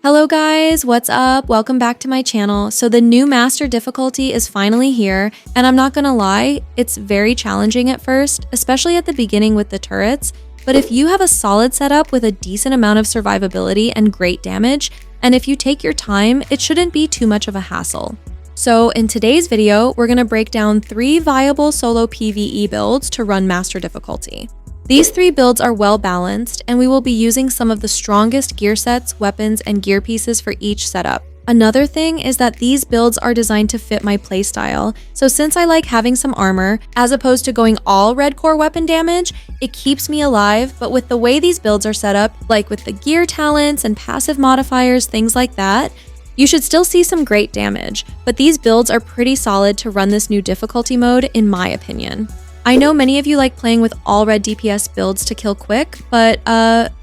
Hello guys, what's up? Welcome back to my channel. So the new master difficulty is finally here, and I'm not gonna lie, it's very challenging at first, especially at the beginning with the turrets. But if you have a solid setup with a decent amount of survivability and great damage, and if you take your time, it shouldn't be too much of a hassle. So in today's video, we're gonna break down 3 viable solo PVE builds to run master difficulty. These 3 builds are well balanced, and we will be using some of the strongest gear sets, weapons, and gear pieces for each setup. Another thing is that these builds are designed to fit my playstyle, so since I like having some armor, as opposed to going all red core weapon damage, it keeps me alive, but with the way these builds are set up, like with the gear talents and passive modifiers, things like that, you should still see some great damage, but these builds are pretty solid to run this new difficulty mode in my opinion. I know many of you like playing with all red DPS builds to kill quick, but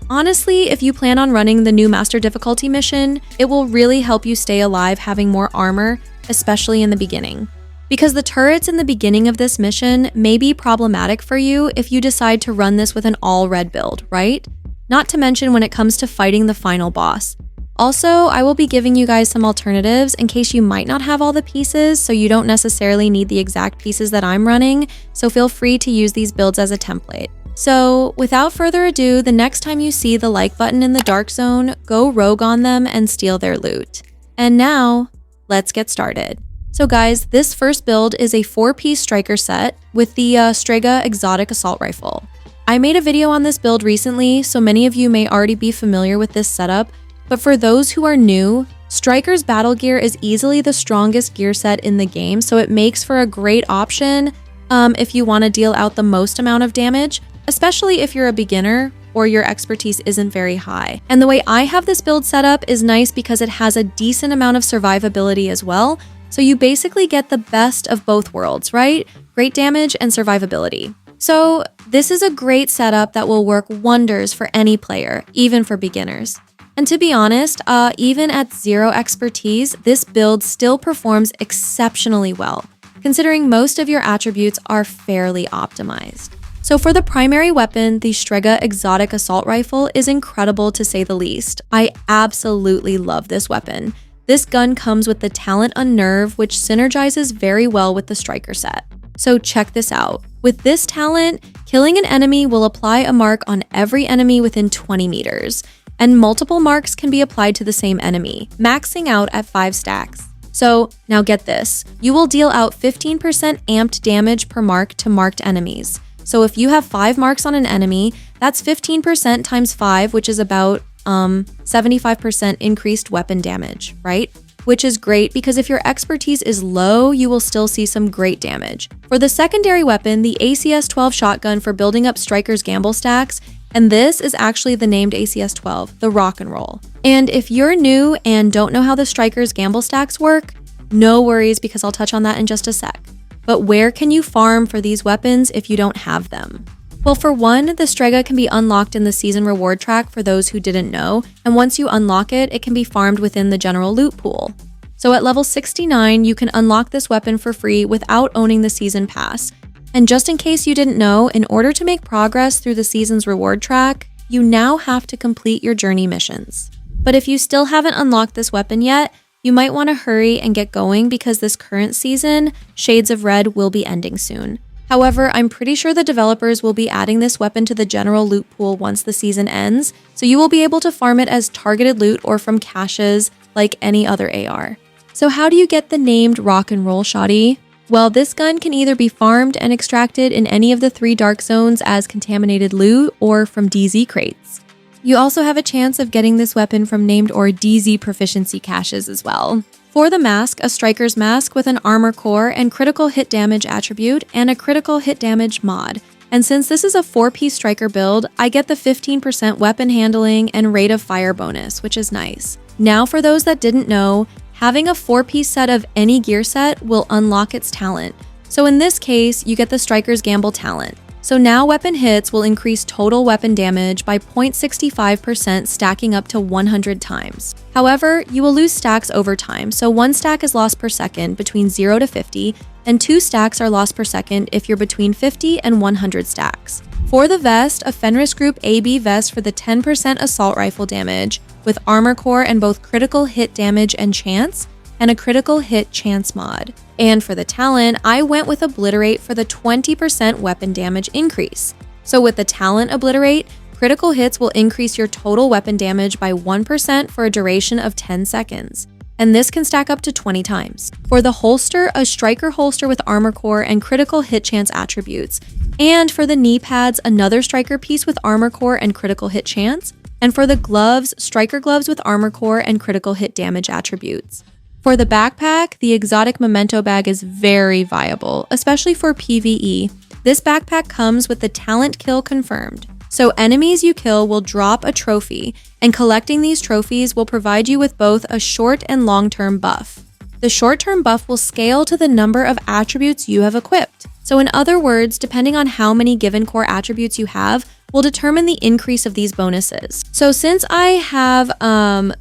honestly, if you plan on running the new master difficulty mission, it will really help you stay alive having more armor, especially in the beginning. Because the turrets in the beginning of this mission may be problematic for you if you decide to run this with an all red build, right? Not to mention when it comes to fighting the final boss. Also, I will be giving you guys some alternatives in case you might not have all the pieces, so you don't necessarily need the exact pieces that I'm running, so feel free to use these builds as a template. So without further ado, the next time you see the like button in the dark zone, go rogue on them and steal their loot. And now, let's get started. So guys, this first build is a 4-piece striker set with the Strega exotic assault rifle. I made a video on this build recently, so many of you may already be familiar with this setup, but for those who are new, Striker's Battlegear is easily the strongest gear set in the game, so it makes for a great option if you want to deal out the most amount of damage, especially if you're a beginner or your expertise isn't very high. And the way I have this build set up is nice because it has a decent amount of survivability as well, so you basically get the best of both worlds, right? Great damage and survivability. So this is a great setup that will work wonders for any player, even for beginners. And to be honest, even at 0 expertise, this build still performs exceptionally well, considering most of your attributes are fairly optimized. So for the primary weapon, the Strega exotic assault rifle is incredible to say the least. I absolutely love this weapon. This gun comes with the talent Unnerve, which synergizes very well with the striker set. So check this out. With this talent, killing an enemy will apply a mark on every enemy within 20 meters. And multiple marks can be applied to the same enemy, maxing out at 5 stacks. So now get this, you will deal out 15% amped damage per mark to marked enemies. So if you have 5 marks on an enemy, that's 15% times 5, which is about 75% increased weapon damage, right? Which is great because if your expertise is low, you will still see some great damage. For the secondary weapon, the ACS-12 shotgun for building up Striker's gamble stacks, and this is actually the named ACS-12, the rock and roll. And if you're new and don't know how the Striker's gamble stacks work, no worries because I'll touch on that in just a sec. But where can you farm for these weapons if you don't have them? Well, for one, the Strega can be unlocked in the season reward track for those who didn't know, and once you unlock it, it can be farmed within the general loot pool. So at level 69, you can unlock this weapon for free without owning the season pass. And just in case you didn't know, in order to make progress through the season's reward track, you now have to complete your journey missions. But if you still haven't unlocked this weapon yet, you might want to hurry and get going because this current season, Shades of Red, will be ending soon. However, I'm pretty sure the developers will be adding this weapon to the general loot pool once the season ends, so you will be able to farm it as targeted loot or from caches like any other AR. So how do you get the named rock and roll shotty? Well, this gun can either be farmed and extracted in any of the 3 dark zones as contaminated loot or from DZ crates. You also have a chance of getting this weapon from named or DZ proficiency caches as well. For the mask, a striker's mask with an armor core and critical hit damage attribute and a critical hit damage mod. And since this is a 4-piece striker build, I get the 15% weapon handling and rate of fire bonus, which is nice. Now for those that didn't know, having a 4-piece set of any gear set will unlock its talent. So in this case, you get the Striker's Gamble talent. So now weapon hits will increase total weapon damage by 0.65%, stacking up to 100 times. However, you will lose stacks over time, so 1 stack is lost per second between 0 to 50, and 2 stacks are lost per second if you're between 50 and 100 stacks. For the vest, a Fenris Group AB vest for the 10% assault rifle damage, with armor core and both critical hit damage and chance, and a critical hit chance mod. And for the talent, I went with Obliterate for the 20% weapon damage increase. So with the talent Obliterate, critical hits will increase your total weapon damage by 1% for a duration of 10 seconds. And this can stack up to 20 times. For the holster, a striker holster with armor core and critical hit chance attributes. And for the knee pads, another striker piece with armor core and critical hit chance. And for the gloves, striker gloves with armor core and critical hit damage attributes. For the backpack, the exotic memento bag is very viable, especially for PVE. This backpack comes with the talent kill confirmed. So enemies you kill will drop a trophy, and collecting these trophies will provide you with both a short and long-term buff. The short-term buff will scale to the number of attributes you have equipped. So in other words, depending on how many given core attributes you have, will determine the increase of these bonuses. So since I have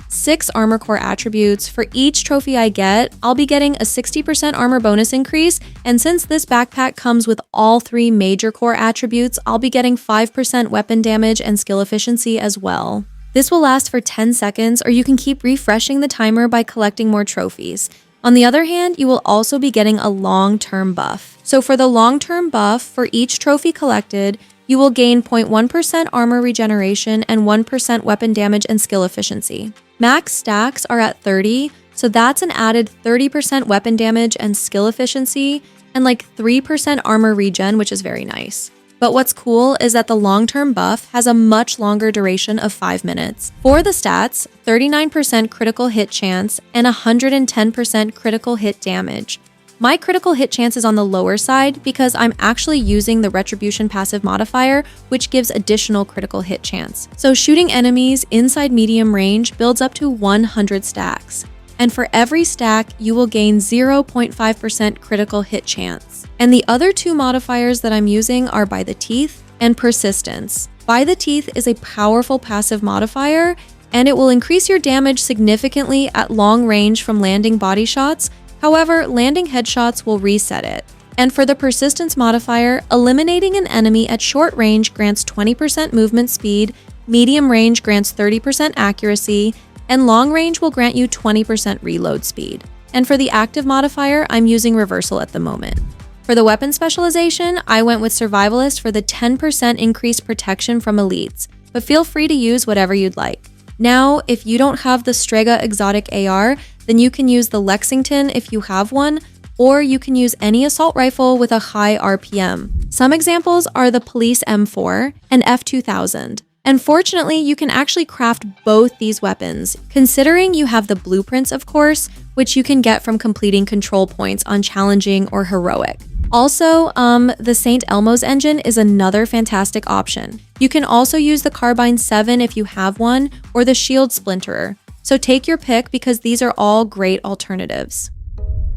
6 armor core attributes, for each trophy I get, I'll be getting a 60% armor bonus increase, and since this backpack comes with all 3 major core attributes, I'll be getting 5% weapon damage and skill efficiency as well. This will last for 10 seconds, or you can keep refreshing the timer by collecting more trophies. On the other hand, you will also be getting a long-term buff. So for the long-term buff, for each trophy collected, you will gain 0.1% armor regeneration and 1% weapon damage and skill efficiency. Max stacks are at 30, so that's an added 30% weapon damage and skill efficiency, and like 3% armor regen, which is very nice. But what's cool is that the long-term buff has a much longer duration of 5 minutes. For the stats, 39% critical hit chance and 110% critical hit damage. My critical hit chance is on the lower side because I'm actually using the Retribution passive modifier, which gives additional critical hit chance. So shooting enemies inside medium range builds up to 100 stacks. And for every stack, you will gain 0.5% critical hit chance. And the other 2 modifiers that I'm using are By the Teeth and Persistence. By the Teeth is a powerful passive modifier, and it will increase your damage significantly at long range from landing body shots. However, landing headshots will reset it. And for the Persistence modifier, eliminating an enemy at short range grants 20% movement speed, medium range grants 30% accuracy, and long range will grant you 20% reload speed. And for the active modifier, I'm using Reversal at the moment. For the weapon specialization, I went with Survivalist for the 10% increased protection from elites, but feel free to use whatever you'd like. Now, if you don't have the Strega exotic AR, then you can use the Lexington if you have one, or you can use any assault rifle with a high RPM. Some examples are the Police M4 and F2000. And fortunately, you can actually craft both these weapons, considering you have the blueprints, of course, which you can get from completing control points on challenging or heroic. Also, the St. Elmo's engine is another fantastic option. You can also use the Carbine 7 if you have one, or the Shield Splinterer. So take your pick because these are all great alternatives.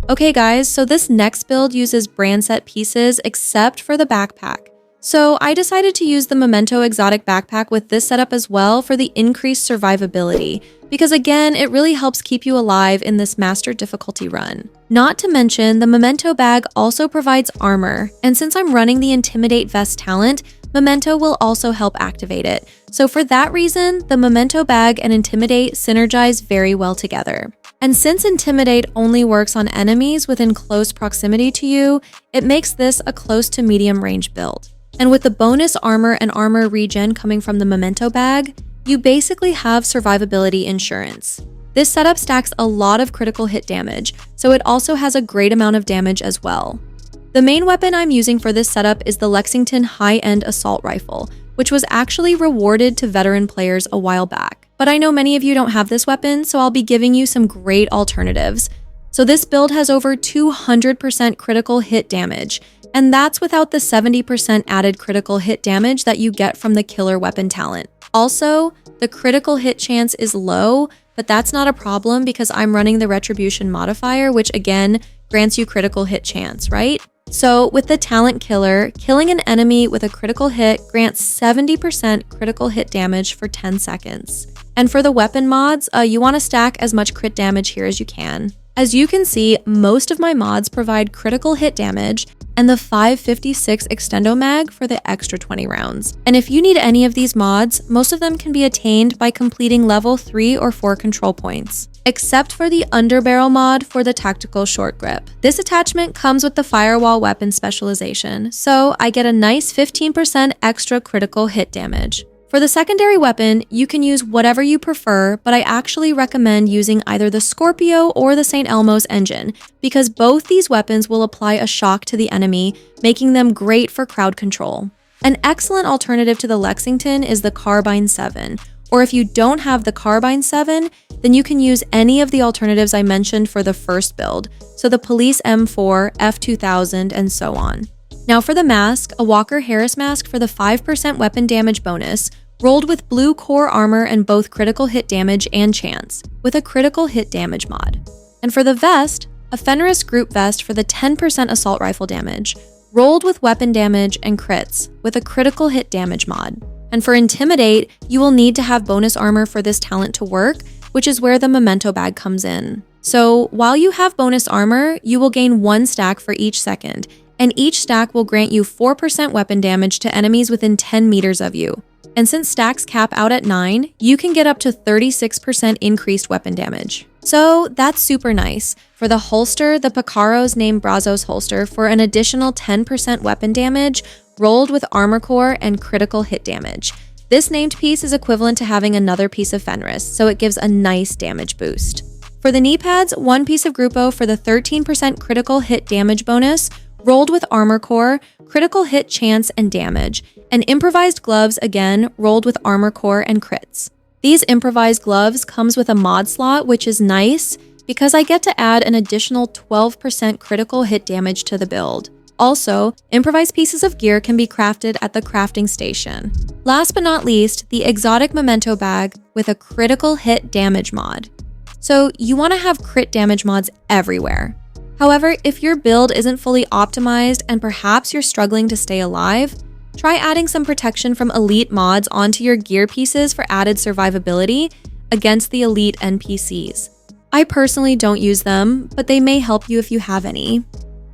Okay guys, so this next build uses brand set pieces except for the backpack. So I decided to use the Memento Exotic backpack with this setup as well for the increased survivability, because again, it really helps keep you alive in this master difficulty run. Not to mention, the Memento bag also provides armor, and since I'm running the Intimidate vest talent, Memento will also help activate it. So for that reason, the Memento bag and Intimidate synergize very well together. And since Intimidate only works on enemies within close proximity to you, it makes this a close to medium range build. And with the bonus armor and armor regen coming from the Memento bag, you basically have survivability insurance. This setup stacks a lot of critical hit damage, so it also has a great amount of damage as well. The main weapon I'm using for this setup is the Lexington high-end assault rifle, which was actually rewarded to veteran players a while back. But I know many of you don't have this weapon, so I'll be giving you some great alternatives. So this build has over 200% critical hit damage, and that's without the 70% added critical hit damage that you get from the killer weapon talent. Also, the critical hit chance is low, but that's not a problem because I'm running the Retribution modifier, which again grants you critical hit chance, right? So with the talent killer, killing an enemy with a critical hit grants 70% critical hit damage for 10 seconds. And for the weapon mods, you want to stack as much crit damage here as you can. As you can see, most of my mods provide critical hit damage, and the 556 Extendo Mag for the extra 20 rounds. And if you need any of these mods, most of them can be attained by completing level 3 or 4 control points, except for the underbarrel mod for the tactical short grip. This attachment comes with the firewall weapon specialization, so I get a nice 15% extra critical hit damage. For the secondary weapon, you can use whatever you prefer, but I actually recommend using either the Scorpio or the St. Elmo's engine, because both these weapons will apply a shock to the enemy, making them great for crowd control. An excellent alternative to the Lexington is the Carbine 7, or if you don't have the Carbine 7, then you can use any of the alternatives I mentioned for the first build, so the Police M4, F2000, and so on. Now for the mask, a Walker Harris mask for the 5% weapon damage bonus, rolled with blue core armor and both critical hit damage and chance, with a critical hit damage mod. And for the vest, a Fenris group vest for the 10% assault rifle damage, rolled with weapon damage and crits, with a critical hit damage mod. And for Intimidate, you will need to have bonus armor for this talent to work, which is where the memento bag comes in. So while you have bonus armor, you will gain 1 stack for each second, and each stack will grant you 4% weapon damage to enemies within 10 meters of you. And since stacks cap out at 9, you can get up to 36% increased weapon damage. So that's super nice. For the holster, the Picaro's named Brazos holster for an additional 10% weapon damage, rolled with armor core and critical hit damage. This named piece is equivalent to having another piece of Fenris, so it gives a nice damage boost. For the knee pads, 1 piece of Grupo for the 13% critical hit damage bonus, rolled with armor core, critical hit chance and damage, and improvised gloves again, rolled with armor core and crits. These improvised gloves comes with a mod slot, which is nice because I get to add an additional 12% critical hit damage to the build. Also, improvised pieces of gear can be crafted at the crafting station. Last but not least, the exotic memento bag with a critical hit damage mod. So you want to have crit damage mods everywhere. However, if your build isn't fully optimized and perhaps you're struggling to stay alive, try adding some protection from elite mods onto your gear pieces for added survivability against the elite NPCs. I personally don't use them, but they may help you if you have any.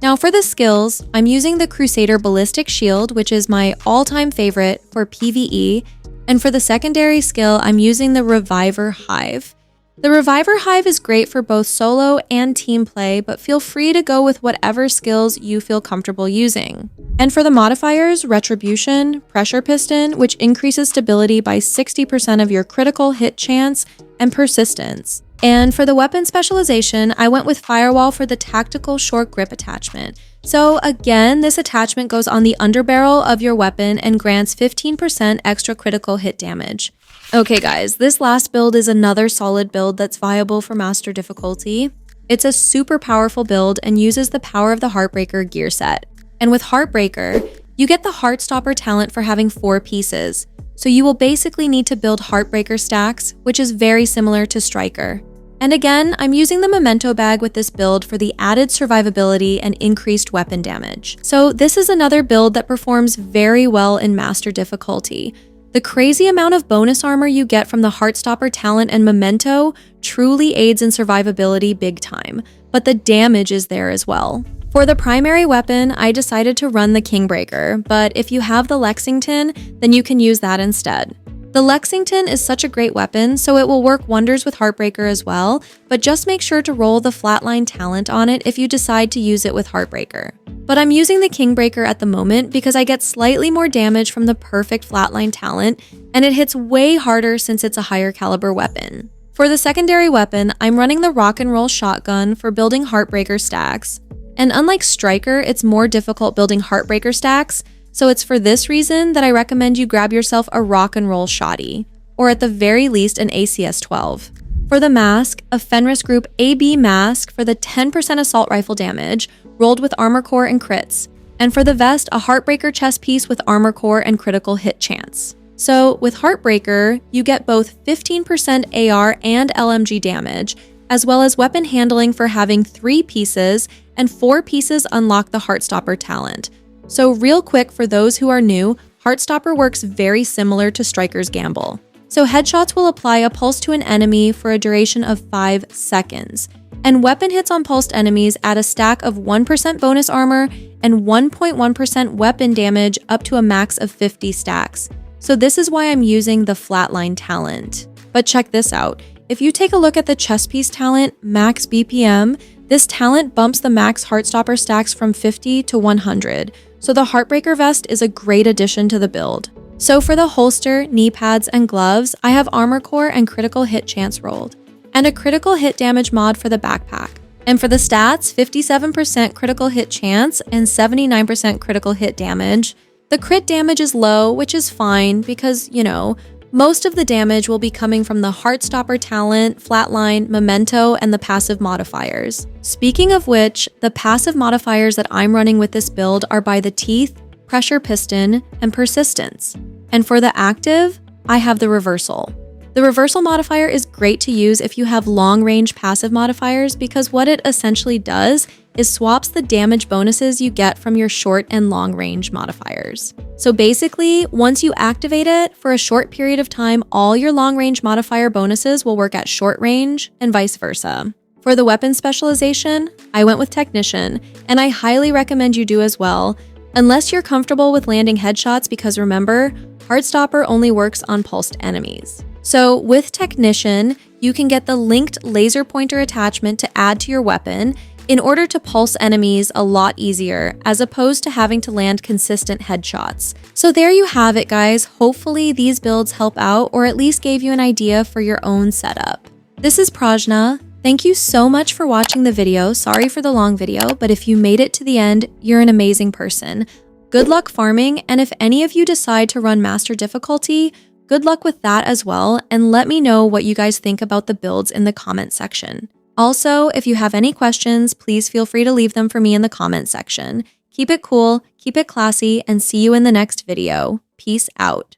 Now for the skills, I'm using the Crusader Ballistic Shield, which is my all-time favorite for PVE, and for the secondary skill, I'm using the Reviver Hive. The Reviver Hive is great for both solo and team play, but feel free to go with whatever skills you feel comfortable using. And for the modifiers, Retribution, Pressure Piston, which increases stability by 60% of your critical hit chance, and Persistence. And for the weapon specialization, I went with Firewall for the tactical short grip attachment. So again, this attachment goes on the underbarrel of your weapon and grants 15% extra critical hit damage. Okay guys, this last build is another solid build that's viable for master difficulty. It's a super powerful build and uses the power of the Heartbreaker gear set. And with Heartbreaker, you get the Heartstopper talent for having 4 pieces. So you will basically need to build Heartbreaker stacks, which is very similar to Striker. And again, I'm using the memento bag with this build for the added survivability and increased weapon damage. So this is another build that performs very well in master difficulty. The crazy amount of bonus armor you get from the Heartstopper talent and memento truly aids in survivability big time, but the damage is there as well. For the primary weapon, I decided to run the Kingbreaker, but if you have the Lexington, then you can use that instead. The Lexington is such a great weapon, so it will work wonders with Heartbreaker as well, but just make sure to roll the flatline talent on it if you decide to use it with Heartbreaker. But I'm using the Kingbreaker at the moment because I get slightly more damage from the perfect flatline talent, and it hits way harder since it's a higher caliber weapon. For the secondary weapon, I'm running the Rock and Roll Shotgun for building Heartbreaker stacks. And unlike Striker, it's more difficult building Heartbreaker stacks, so it's for this reason that I recommend you grab yourself a Rock and Roll Shotty, or at the very least an ACS-12. For the mask, a Fenris Group AB mask for the 10% assault rifle damage, rolled with armor core and crits. And for the vest, a Heartbreaker chest piece with armor core and critical hit chance. So with Heartbreaker, you get both 15% AR and LMG damage, as well as weapon handling for having 3 pieces, and 4 pieces unlock the Heartstopper talent. So real quick for those who are new, Heartstopper works very similar to Striker's Gamble. So headshots will apply a pulse to an enemy for a duration of 5 seconds. And weapon hits on pulsed enemies add a stack of 1% bonus armor and 1.1% weapon damage up to a max of 50 stacks. So this is why I'm using the flatline talent. But check this out. If you take a look at the chest piece talent, max BPM, this talent bumps the max Heartstopper stacks from 50 to 100. So the Heartbreaker vest is a great addition to the build. So for the holster, knee pads, and gloves, I have armor core and critical hit chance rolled, and a critical hit damage mod for the backpack. And for the stats, 57% critical hit chance and 79% critical hit damage. The crit damage is low, which is fine because, most of the damage will be coming from the Heartstopper talent, flatline, memento, and the passive modifiers. Speaking of which, the passive modifiers that I'm running with this build are by the teeth, pressure piston, and persistence. And for the active, I have the reversal. The reversal modifier is great to use if you have long-range passive modifiers because what it essentially does is swaps the damage bonuses you get from your short and long-range modifiers. So basically, once you activate it, for a short period of time, all your long-range modifier bonuses will work at short range and vice versa. For the weapon specialization, I went with Technician, and I highly recommend you do as well, unless you're comfortable with landing headshots because remember, Heartstopper only works on pulsed enemies. So with Technician, you can get the linked laser pointer attachment to add to your weapon in order to pulse enemies a lot easier, as opposed to having to land consistent headshots. So there you have it, guys. Hopefully these builds help out or at least gave you an idea for your own setup. This is Prajna. Thank you so much for watching the video. Sorry for the long video, but if you made it to the end, you're an amazing person. Good luck farming, and if any of you decide to run Master Difficulty, good luck with that as well, and let me know what you guys think about the builds in the comment section. Also, if you have any questions, please feel free to leave them for me in the comment section. Keep it cool, keep it classy, and see you in the next video. Peace out.